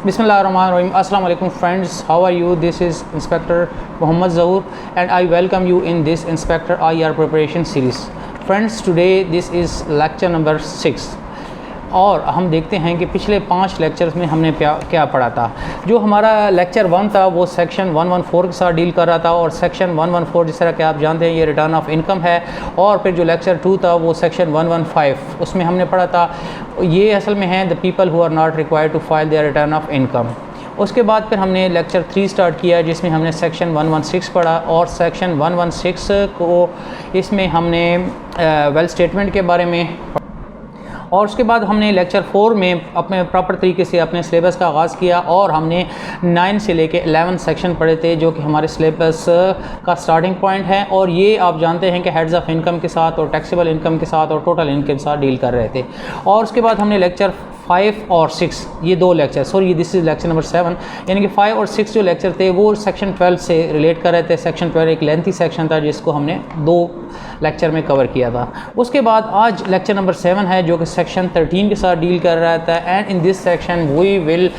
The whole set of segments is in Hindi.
Bismillahirrahmanirrahim. Assalamu alaikum friends. How are you? This is Inspector Muhammad Zahoor and I welcome you in this Inspector IR preparation series. Friends, today this is lecture number 6 और हम देखते हैं कि पिछले 5 लेक्चर्स में हमने क्या पढ़ा था। जो हमारा लेक्चर 1 था वो सेक्शन 114 के साथ डील कर रहा था और सेक्शन 114 जिस तरह कि आप जानते हैं ये रिटर्न ऑफ इनकम है। और फिर जो लेक्चर 2 था वो सेक्शन 115 उसमें हमने पढ़ा था ये असल में है the people who are not required to file their return of income. उसके बाद फिर हमने लेक्चर 3 स्टार्ट किया जिसमें हमने सेक्शन 116 पढ़ा और सेक्शन 116 को इसमें हमने वेल स्टेटमेंट के बारे में और उसके बाद हमने लेक्चर 4 में अपने प्रॉपर तरीके से अपने सिलेबस का आगाज़ किया और हमने 9 से लेके 11 सेक्शन पढ़े थे जो कि हमारे सिलेबस का स्टार्टिंग पॉइंट है। और ये आप जानते हैं कि हेड्स ऑफ इनकम के साथ और टैक्सेबल इनकम के साथ और टोटल इनकम के साथ डील कर रहे थे। और उसके बाद हमने लेक्चर 5 और 6 ये 2 lecture this is lecture number 7 यानी कि 5 और 6 जो लेक्चर थे वो सेक्शन 12 से रिलेट कर रहे थे। सेक्शन 12 एक लेंथी सेक्शन था जिसको हमने 2 लेक्चर में कवर किया था। उसके बाद आज लेक्चर नंबर 7 है जो कि सेक्शन 13 के साथ डील कर रहा था and in this section we will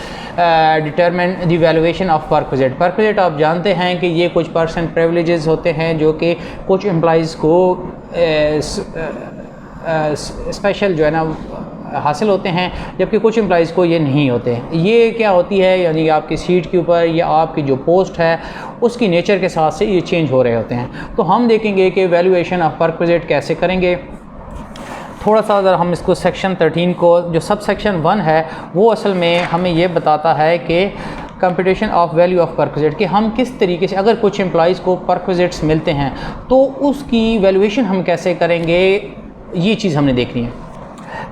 determine the valuation of perquisite. Perquisite आप जानते हैं कि ये कुछ परसेंट प्रिविलेजेस होते हैं जो कि कुछ एम्प्लॉइज़ को स्पेशल जो है ना हासिल होते हैं जबकि कुछ एम्प्लॉइज़ को ये नहीं होते। ये क्या होती है यानी आपकी सीट के ऊपर या आपकी जो पोस्ट है उसकी नेचर के साथ से ये चेंज हो रहे होते हैं। तो हम देखेंगे कि वैल्यूएशन ऑफ परक्विजिट कैसे करेंगे। थोड़ा सा अगर हम इसको सेक्शन 13 को जो सब सेक्शन 1 है वो असल में हमें ये बताता है कि computation of value of perquisite कि हम किस तरीके से अगर कुछ एम्प्लॉइज़ को परक्विजिट्स मिलते हैं तो उसकी वैल्यूएशन हम कैसे करेंगे ये चीज़ हमने देखनी है।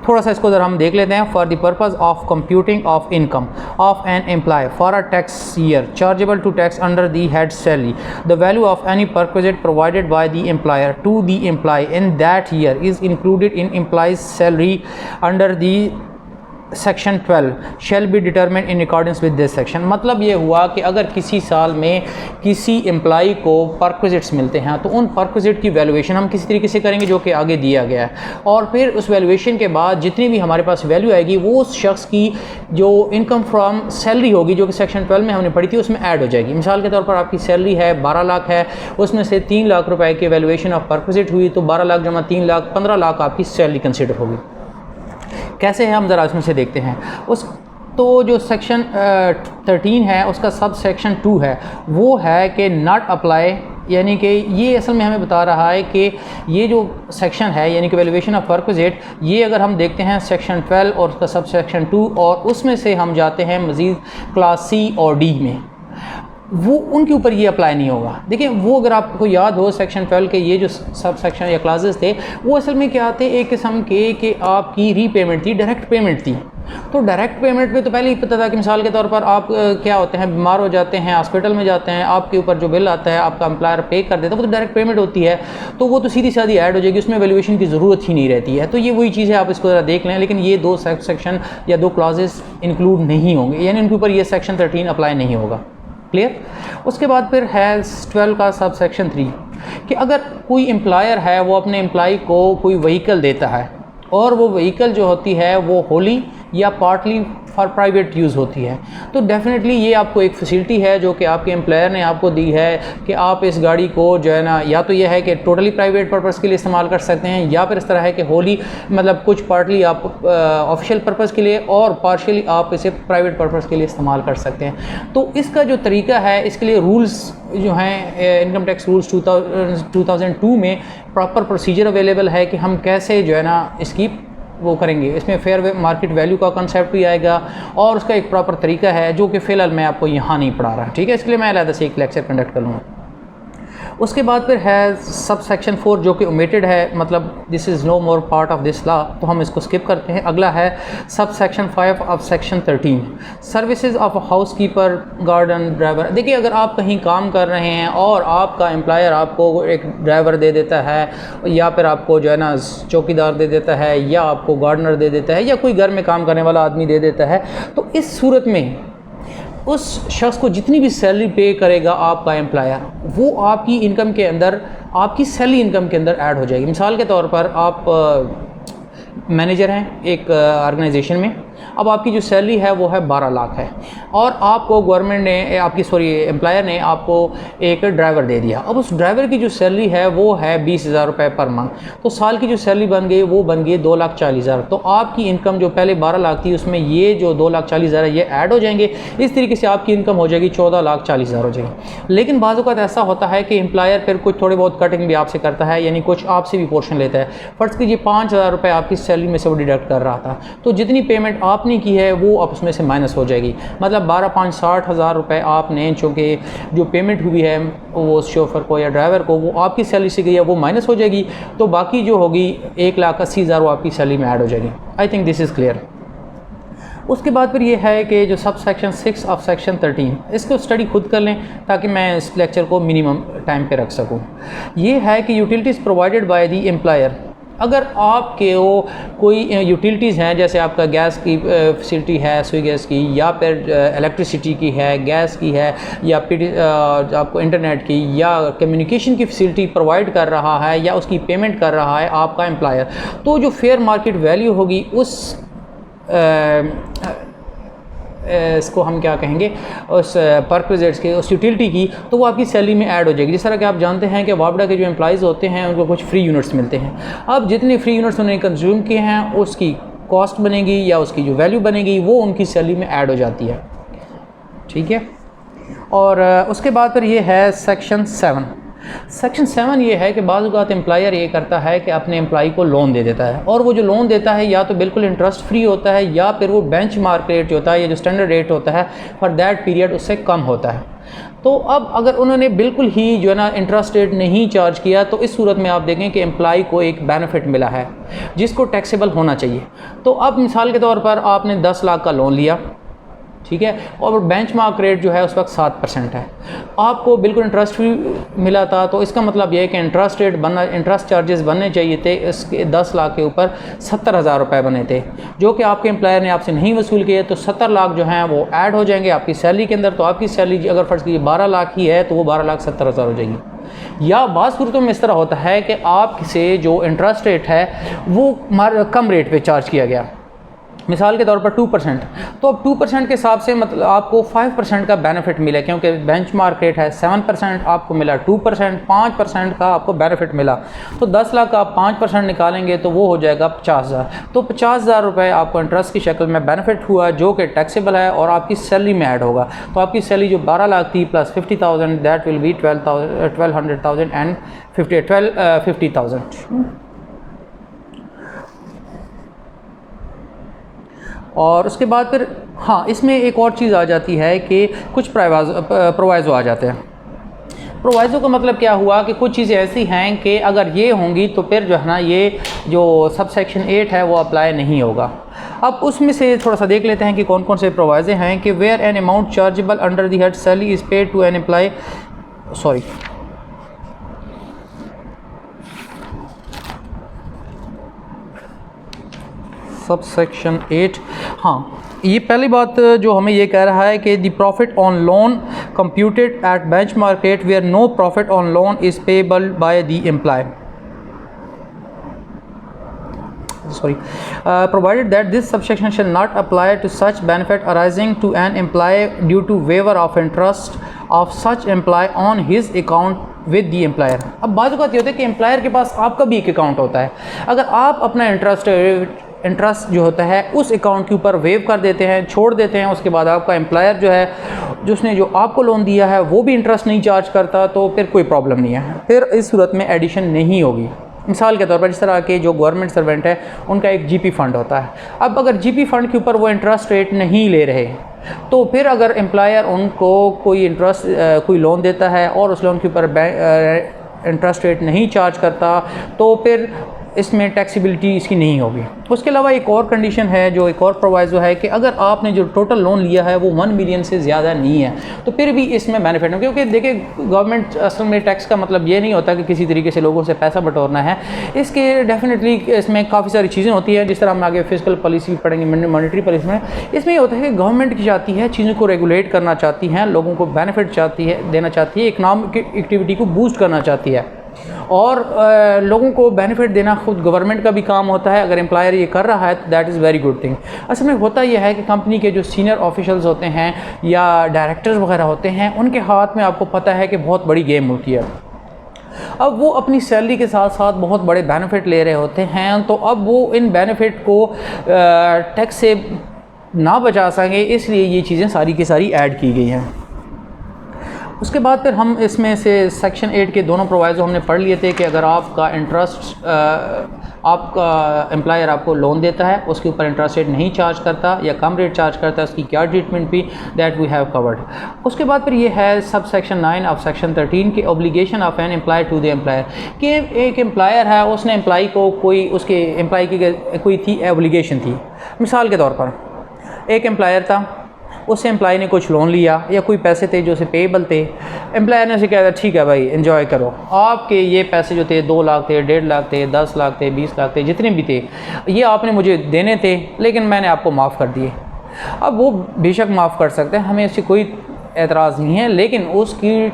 थोड़ा सा इसको ज़रा हम देख लेते हैं। For the purpose of computing of income of an employee for a tax year chargeable to tax under the head salary the value of any perquisite provided by the employer to the employee in that year is included in employee's salary under the section 12 shall be determine in accordance with this section. मतलब ये हुआ कि अगर किसी साल में किसी एम्प्लॉई को परक्विजिट्स मिलते हैं तो उन परक्विजिट की वैल्यूएशन हम किसी तरीके से करेंगे जो कि आगे दिया गया है और फिर उस वैल्यूएशन के बाद जितनी भी हमारे पास वैल्यू आएगी वो उस शख्स की जो इनकम फ्रॉम सैलरी होगी जो कि सेक्शन 12 में हमने पढ़ी थी उसमें ऐड हो जाएगी। मिसाल के तौर पर आपकी सैलरी है 12 लाख है उसमें से 3 लाख रुपए की वैल्यूएशन ऑफ परक्विजिट हुई तो 12 लाख जमा 3 लाख 15 लाख आपकी सैलरी कंसिडर होगी। कैसे है हम ज़रा उसमें से देखते हैं। उस तो जो सेक्शन 13 है उसका सब सेक्शन 2 है वो है कि नॉट अप्लाई यानी कि ये असल में हमें बता रहा है कि ये जो सेक्शन है यानी कि वैल्यूएशन ऑफ परक्विजिट ये अगर हम देखते हैं सेक्शन 12 और उसका सब सेक्शन 2 और उसमें से हम जाते हैं मज़ीद क्लास सी और डी में वो उनके ऊपर ये अप्लाई नहीं होगा। देखिए वो अगर आपको याद हो सेक्शन 12 के ये जो सब सेक्शन या क्लासेस थे वो असल में क्या थे एक किस्म के कि आपकी रीपेमेंट थी डायरेक्ट पेमेंट थी। तो डायरेक्ट पेमेंट पे तो पहले ही पता था कि मिसाल के तौर पर आप क्या होते हैं बीमार हो जाते हैं हॉस्पिटल में जाते हैं आपके ऊपर जो बिल आता है आपका एम्प्लॉयर पे कर देता है वो तो डायरेक्ट पेमेंट होती है तो वो तो सीधी सादी ऐड हो जाएगी उसमें वैल्यूएशन की ज़रूरत ही नहीं रहती है। तो ये वही चीज़ है आप इसको ज़रा देख लें लेकिन ये 2 सेक्शन या 2 क्लॉजेस इंक्लूड नहीं होंगे यानी उनके ऊपर ये सेक्शन 13 अप्लाई नहीं होगा। क्लियर। उसके बाद फिर है 12 का सब सेक्शन 3 कि अगर कोई एम्प्लॉयर है वो अपने एम्प्लॉय को कोई व्हीकल देता है और वो व्हीकल जो होती है वो होली या पार्टली फॉर प्राइवेट यूज़ होती है तो डेफिनेटली ये आपको एक फैसिलिटी है जो कि आपके एम्प्लॉयर ने आपको दी है कि आप इस गाड़ी को जो है ना या तो ये है कि टोटली प्राइवेट पर्पज़ के लिए इस्तेमाल कर सकते हैं या फिर इस तरह है कि होली मतलब कुछ पार्टली आप ऑफिशियल पर्पज़ के लिए और पार्शियली आप इसे प्राइवेट पर्पज़ के लिए इस्तेमाल कर सकते हैं। तो इसका जो तरीका है इसके लिए रूल्स जो हैं इनकम टैक्स रूल्स 2002 में प्रॉपर प्रोसीजर अवेलेबल है कि हम कैसे जो है ना इसकी वो करेंगे। इसमें फेयर मार्केट वैल्यू का कंसेप्ट भी आएगा और उसका एक प्रॉपर तरीका है जो कि फ़िलहाल मैं आपको यहाँ नहीं पढ़ा रहा। ठीक है इसके लिए मैं अलग से एक लेक्चर कंडक्ट कर लूँगा। उसके बाद फिर है सब सेक्शन 4 जो कि ओमिटेड है मतलब this is no more part of this law तो हम इसको स्किप करते हैं। अगला है sub section 5 of section 13 services of housekeeper garden driver. देखिए अगर आप कहीं काम कर रहे हैं और आपका एम्प्लॉयर आपको एक ड्राइवर दे देता है या फिर आपको जो है ना चौकीदार दे देता है या आपको गार्डनर दे देता है या कोई घर में काम करने वाला आदमी दे देता है तो इस सूरत में उस शख्स को जितनी भी सैलरी पे करेगा आपका एम्प्लॉयर वो आपकी इनकम के अंदर आपकी सैलरी इनकम के अंदर ऐड हो जाएगी। मिसाल के तौर पर आप मैनेजर हैं एक ऑर्गेनाइजेशन में अब आपकी जो सैलरी है वो है 12 लाख है, और आपको गवर्नमेंट ने एम्प्लॉयर ने आपको एक ड्राइवर दे दिया। अब उस ड्राइवर की जो सैलरी है वो है 20,000 रुपये पर मंथ, तो साल की जो सैलरी बन गई वो बन गई 2,40,000। तो आपकी इनकम जो पहले 12 लाख थी उसमें ये जो 2,40,000 है ये ऐड हो जाएंगे। इस तरीके से आपकी इनकम हो जाएगी 14,40,000 हो जाएगी। लेकिन बाज़ औक़ात ऐसा होता है कि एम्प्लॉयर फिर कुछ थोड़े बहुत कटिंग भी आपसे करता है, यानी कुछ आपसे भी पोर्शन लेता है। फ़र्ज़ कीजिए 5,000 रुपये आपकी सैलरी में से वो डिडक्ट कर रहा था, तो जितनी पेमेंट आपने की है वो अब उसमें से माइनस हो जाएगी। मतलब 12,5 60,000 रुपये आपने चूँकि जो पेमेंट हुई है वो शोफर को या ड्राइवर को वो आपकी सैलरी से गई है वो माइनस हो जाएगी, तो बाकी जो होगी 1,80,000 वो आपकी सैलरी में ऐड हो जाएगी। I think this is clear. उसके बाद फिर ये है कि जो सब सेक्शन 6 ऑफ सेक्शन 13, इसको स्टडी खुद कर लें ताकि मैं इस लेक्चर को मिनिमम टाइम पे रख सकूं। ये है कि utilities provided by the employer. अगर आपके वो कोई यूटिलिटीज़ हैं, जैसे आपका गैस की फैसिलिटी है, सुई गैस की, या फिर इलेक्ट्रिसिटी की है, गैस की है, या आपको इंटरनेट की या कम्युनिकेशन की फैसिलिटी प्रोवाइड कर रहा है या उसकी पेमेंट कर रहा है आपका एम्प्लॉयर, तो जो फेयर मार्केट वैल्यू होगी उस इसको हम क्या कहेंगे, उस परक्विजिट्स के उस यूटिलिटी की, तो वो आपकी सैलरी में ऐड हो जाएगी। जिस तरह कि आप जानते हैं कि वापडा के जो एम्प्लॉइज़ होते हैं उनको कुछ फ्री यूनिट्स मिलते हैं। अब जितने फ्री यूनिट्स उन्होंने कंज्यूम किए हैं उसकी कॉस्ट बनेगी या उसकी जो वैल्यू बनेगी वो उनकी सैलरी में ऐड हो जाती है। ठीक है। और उसके बाद फिर ये है सेक्शन 7। सेक्शन 7 ये है कि बाज़ औक़ात एम्प्लॉयर ये करता है कि अपने एम्प्लॉई को लोन दे देता है, और वो जो लोन देता है या तो बिल्कुल इंटरेस्ट फ्री होता है या फिर वो बेंचमार्क रेट होता है या जो स्टैंडर्ड रेट होता है फॉर दैट पीरियड उससे कम होता है। तो अब अगर उन्होंने बिल्कुल ही जो है ना इंटरेस्ट रेट नहीं चार्ज किया, तो इस सूरत में आप देखें कि एम्प्लॉई को एक बेनिफिट मिला है जिसको टैक्सेबल होना चाहिए। तो अब मिसाल के तौर पर आपने 10 लाख का लोन लिया, ठीक है, और बेंचमार्क रेट जो है उस वक्त 7% है, आपको बिल्कुल इंटरेस्ट फ्री मिला था। तो इसका मतलब यह है कि इंटरेस्ट रेट बनना, इंटरेस्ट चार्जेस बनने चाहिए थे इसके 10 लाख के ऊपर 70,000 रुपये बने थे, जो कि आपके एम्प्लॉयर ने आपसे नहीं वसूल किए। तो 70 लाख जो हैं वो ऐड हो जाएंगे आपकी सैलरी के अंदर। तो आपकी सैलरी अगर फ़र्ज़ कीजिए 12 लाख ही है तो वो 12,70,000 हो जाएगी। या बाज़ सूरतों में इस तरह होता है कि आपसे जो इंटरेस्ट रेट है वो कम रेट पर चार्ज किया गया, मिसाल के तौर पर 2%, तो अब 2% के हिसाब से मतलब आपको 5% का बेनिफिट मिला, क्योंकि बेंचमार्क रेट है 7%, आपको मिला 2%, 5% का आपको बेनिफिट मिला। तो 10 लाख का आप 5% निकालेंगे तो वो हो जाएगा 50,000। तो 50,000 रुपये आपको इंटरेस्ट की शक्ल में बेनिफिट हुआ जो कि टैक्सेबल है और आपकी सैलरी में ऐड होगा। तो आपकी सैलरी जो 12 लाख थी plus 50,000 that will be 12,000 and 50,000। और उसके बाद फिर हाँ, इसमें एक और चीज़ आ जाती है कि कुछ प्रोवाइज़ो आ जाते हैं। प्रोवाइज़ो का मतलब क्या हुआ कि कुछ चीज़ें ऐसी हैं कि अगर ये होंगी तो फिर जो है ना ये जो सब सेक्शन 8 है वो अप्लाई नहीं होगा। अब उसमें से थोड़ा सा देख लेते हैं कि कौन कौन से प्रोवाइज़े हैं कि where an amount chargeable under the head salary is paid to an employee, sorry sub section 8। हाँ, ये पहली बात जो हमें ये कह रहा है कि the profit on loan computed at benchmark rate where no profit on loan is payable by the employee, provided that this subsection shall not apply to such benefit arising to an employee due to waiver of interest of such employee on his account with the employer। अब बात ये होता है कि एम्प्लॉयर के पास आपका भी एक अकाउंट होता है, अगर आप अपना इंटरेस्ट जो होता है उस अकाउंट के ऊपर वेव कर देते हैं, छोड़ देते हैं, उसके बाद आपका एम्प्लॉयर जो है जिसने जो आपको लोन दिया है वो भी इंटरेस्ट नहीं चार्ज करता, तो फिर कोई प्रॉब्लम नहीं है, फिर इस सूरत में एडिशन नहीं होगी। मिसाल के तौर पर जिस तरह के जो गवर्नमेंट सर्वेंट है उनका एक जीपी फ़ंड होता है, अब अगर जीपी फ़ंड के ऊपर वो इंटरेस्ट रेट नहीं ले रहे तो फिर अगर एम्प्लॉयर उनको कोई लोन देता है और उस लोन के ऊपर इंटरेस्ट रेट नहीं चार्ज करता तो फिर इसमें टैक्सीबिलिटी इसकी नहीं होगी। उसके अलावा एक और कंडीशन है, जो एक और प्रोवाइज़ो है कि अगर आपने जो टोटल लोन लिया है वो 1 मिलियन से ज़्यादा नहीं है तो फिर भी इसमें बेनिफिट है, क्योंकि देखिए गवर्नमेंट असल में टैक्स का मतलब ये नहीं होता कि किसी तरीके से लोगों से पैसा बटोरना है, इसके डेफिनेटली इसमें काफ़ी सारी चीज़ें होती हैं, जिस तरह हम आगे फिजिकल पॉलिसी पढ़ेंगे मॉनेटरी पॉलिसी में। इसमें ये होता है कि गवर्नमेंट की चाहती है चीज़ों को रेगुलेट करना चाहती हैं, लोगों को बेनिफिट चाहती है देना चाहती है, इकनॉमिक एक्टिविटी को बूस्ट करना चाहती है, और लोगों को बेनिफिट देना खुद गवर्नमेंट का भी काम होता है। अगर एम्प्लॉयर ये कर रहा है तो that is very good thing. असल में होता यह है कि कंपनी के जो सीनियर ऑफिशियल्स होते हैं या डायरेक्टर्स वगैरह होते हैं, उनके हाथ में आपको पता है कि बहुत बड़ी गेम होती है। अब वो अपनी सैलरी के साथ साथ बहुत बड़े बेनिफिट ले रहे होते हैं, तो अब वो इन बेनिफिट को टैक्स से ना बचा सकें, इसलिए ये चीज़ें सारी की सारी ऐड की गई हैं। उसके बाद फिर हम इसमें से सेक्शन 8 के दोनों प्रोवाइजो हमने पढ़ लिए थे कि अगर आपका इंटरेस्ट आपका एम्प्लॉयर आपको लोन देता है, उसके ऊपर इंटरेस्ट रेट नहीं चार्ज करता या कम रेट चार्ज करता है, उसकी क्या ट्रीटमेंट भी, दैट वी हैव कवर्ड। उसके बाद फिर ये है सब सेक्शन 9 ऑफ सेक्शन 13 के obligation of an employer to the employer, कि एक एम्प्लॉयर है, उसने एम्प्लॉय को कोई उसके एम्प्लॉय की कोई थी ऑब्लिगेशन थी। मिसाल के तौर पर एक एम्प्लॉयर था, उससे एम्प्लॉय ने कुछ लोन लिया या कोई पैसे थे जो उसे पेएबल थे। एम्प्लॉयर ने उसे कहा था ठीक है भाई एंजॉय करो, आपके ये पैसे जो थे 2 लाख थे, 1.5 लाख थे, 10 लाख थे, 20 लाख थे, जितने भी थे, ये आपने मुझे देने थे लेकिन मैंने आपको माफ़ कर दिए। अब वो बेशक माफ़ कर सकते हैं, हमें इससे कोई एतराज़ नहीं है, लेकिन उसकी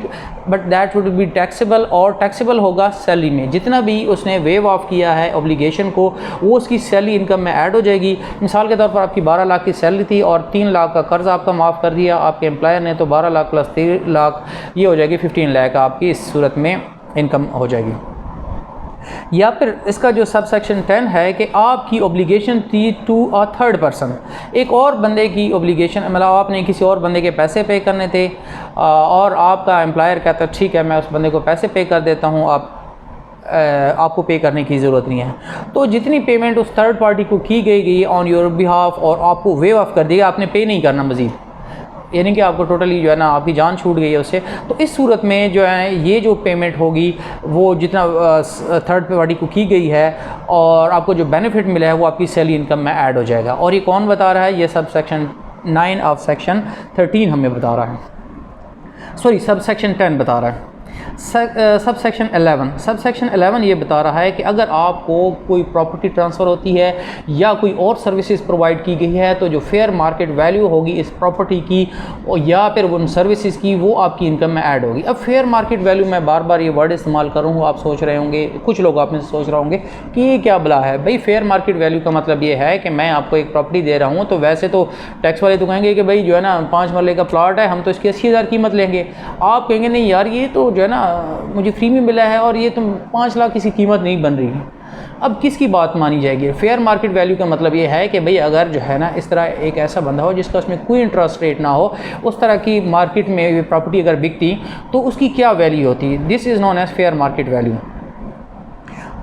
but that would be taxable, और टैक्सेबल होगा सैलरी में। जितना भी उसने वेव ऑफ किया है ऑब्लिगेशन को, वो उसकी सैलरी इनकम में ऐड हो जाएगी। मिसाल के तौर पर आपकी 12 लाख की सैलरी थी और 3 लाख का कर्ज़ आपका माफ़ कर दिया आपके एम्प्लॉयर ने, तो 12 लाख प्लस 3 लाख ये हो जाएगी 15 लाख आपकी इस सूरत में इनकम हो जाएगी। या फिर इसका जो सब सेक्शन 10 है कि आपकी ऑब्लिगेशन थी टू अ थर्ड पर्सन, एक और बंदे की ऑब्लिगेशन, मतलब आपने किसी और बंदे के पैसे पे करने थे और आपका एम्प्लॉयर कहता ठीक है मैं उस बंदे को पैसे पे कर देता हूँ, आपको पे करने की ज़रूरत नहीं है। तो जितनी पेमेंट उस थर्ड पार्टी को की गई ऑन योर बिहाफ और आपको वेव ऑफ कर दिया, आपने पे नहीं करना मज़ीद, यानी कि आपको टोटली जो है ना आपकी जान छूट गई है उससे। तो इस सूरत में जो है ये जो पेमेंट होगी वो जितना थर्ड पार्टी को की गई है और आपको जो बेनिफिट मिला है वो आपकी सैलरी इनकम में ऐड हो जाएगा। और ये कौन बता रहा है? ये सब सेक्शन 9 ऑफ सेक्शन 13 हमें बता रहा है, सॉरी सब सेक्शन 10 बता रहा है। सब सेक्शन 11 ये बता रहा है कि अगर आपको कोई प्रॉपर्टी ट्रांसफ़र होती है या कोई और सर्विसेज प्रोवाइड की गई है, तो जो फेयर मार्केट वैल्यू होगी इस प्रॉपर्टी की या फिर उन सर्विसेज की, वो आपकी इनकम में ऐड होगी। अब फेयर मार्केट वैल्यू, मैं बार बार ये वर्ड इस्तेमाल करूँगा, आप सोच रहे होंगे, कुछ लोग आप में से सोच रहे होंगे कि ये क्या बला है भाई। फेयर मार्केट वैल्यू का मतलब ये है कि मैं आपको एक प्रॉपर्टी दे रहा हूँ, तो वैसे तो टैक्स वाले तो कहेंगे कि भाई जो है ना 5 मरले का प्लॉट है, हम तो इसकी 80,000 कीमत लेंगे। आप कहेंगे नहीं यार ये तो जो है ना मुझे फ्री में मिला है और ये तुम 5 लाख किसी कीमत नहीं बन रही है। अब किसकी बात मानी जाएगी? फेयर मार्केट वैल्यू का मतलब ये है कि भाई अगर जो है ना इस तरह एक ऐसा बंदा हो जिसका उसमें कोई इंटरेस्ट रेट ना हो, उस तरह की मार्केट में प्रॉपर्टी अगर बिकती तो उसकी क्या वैल्यू होती, this is known as fair market value.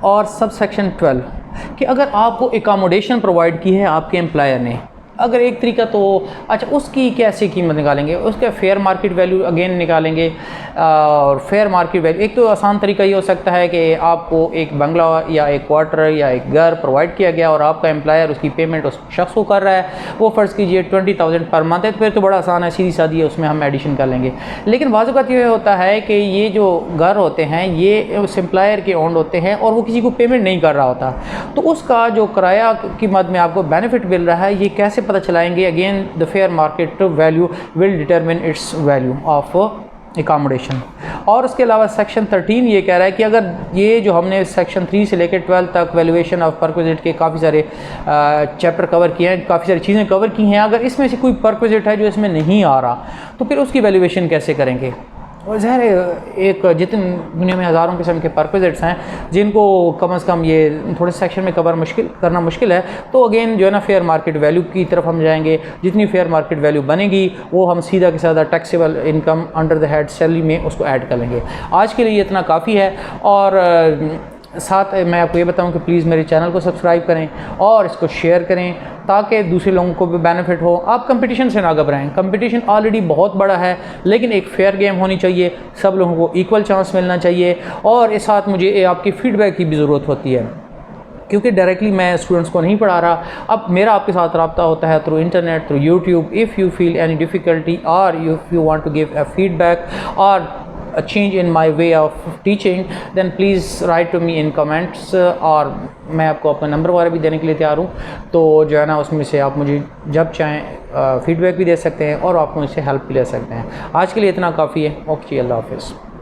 और सब सेक्शन 12 कि अगर आपको एकोमोडेशन प्रोवाइड की है आपके एम्प्लॉयर ने, अगर एक तरीका तो अच्छा उसकी कैसे कीमत निकालेंगे, उसका फेयर मार्केट वैल्यू अगेन निकालेंगे। और फेयर मार्केट वैल्यू एक तो आसान तरीका ये हो सकता है कि आपको एक बंगला या एक क्वार्टर या एक घर प्रोवाइड किया गया और आपका एम्प्लॉयर उसकी पेमेंट उस शख्स को कर रहा है, वो फ़र्ज़ कीजिए 20,000 पर मंथ है, तो फिर तो बड़ा आसान है, सीधी सादी है, उसमें हम एडिशन कर लेंगे। लेकिन वाज़ ये होता है कि ये जो घर होते हैं ये उस एम्प्लॉयर के ओन्ड होते हैं और वो किसी को पेमेंट नहीं कर रहा होता, तो उसका जो किराया की मद में आपको बेनिफिट मिल रहा है, ये कैसे पता चलाएंगे? Again the fair market value will determine it's value of accommodation. और उसके अलावा सेक्शन 13 ये कह रहा है कि अगर ये जो हमने सेक्शन 3 से लेकर 12 तक वैल्यूएशन ऑफ परक्विजिट के काफ़ी सारे चैप्टर कवर किए हैं, काफ़ी सारी चीज़ें कवर की हैं, अगर इसमें से कोई परक्विजिट है जो इसमें नहीं आ रहा तो फिर उसकी वैल्यूएशन कैसे करेंगे? और ज़ाहिर है एक जितने दुनिया में हज़ारों किस्म के परक्विजिट्स हैं जिनको कम से कम ये थोड़े सेक्शन में कवर करना मुश्किल है, तो अगेन जो है ना फेयर मार्केट वैल्यू की तरफ हम जाएंगे। जितनी फेयर मार्केट वैल्यू बनेगी वो हम सीधा के साधा taxable income under the head salary में उसको ऐड कर लेंगे। आज के लिए इतना काफ़ी है। और साथ मैं आपको ये बताऊं कि प्लीज़ मेरे चैनल को सब्सक्राइब करें और इसको शेयर करें ताकि दूसरे लोगों को भी बेनिफिट हो। आप कंपटीशन से ना घबराएं, कंपटीशन ऑलरेडी बहुत बड़ा है, लेकिन एक फेयर गेम होनी चाहिए, सब लोगों को इक्वल चांस मिलना चाहिए। और इस साथ मुझे आपकी फ़ीडबैक की भी ज़रूरत होती है क्योंकि डायरेक्टली मैं स्टूडेंट्स को नहीं पढ़ा रहा, अब मेरा आपके साथ रब्ता होता है through internet, through YouTube. If you feel any difficulty और if you want to give a feedback और a change in my way of teaching, then please write to me in comments। और मैं आपको अपना नंबर वगैरह भी देने के लिए तैयार हूँ, तो जो है ना उसमें से आप मुझे जब चाहें फीडबैक भी दे सकते हैं और आप मुझसे हेल्प भी ले सकते हैं। आज के लिए इतना काफ़ी है। ओके, अल्लाह हाफ़िज़।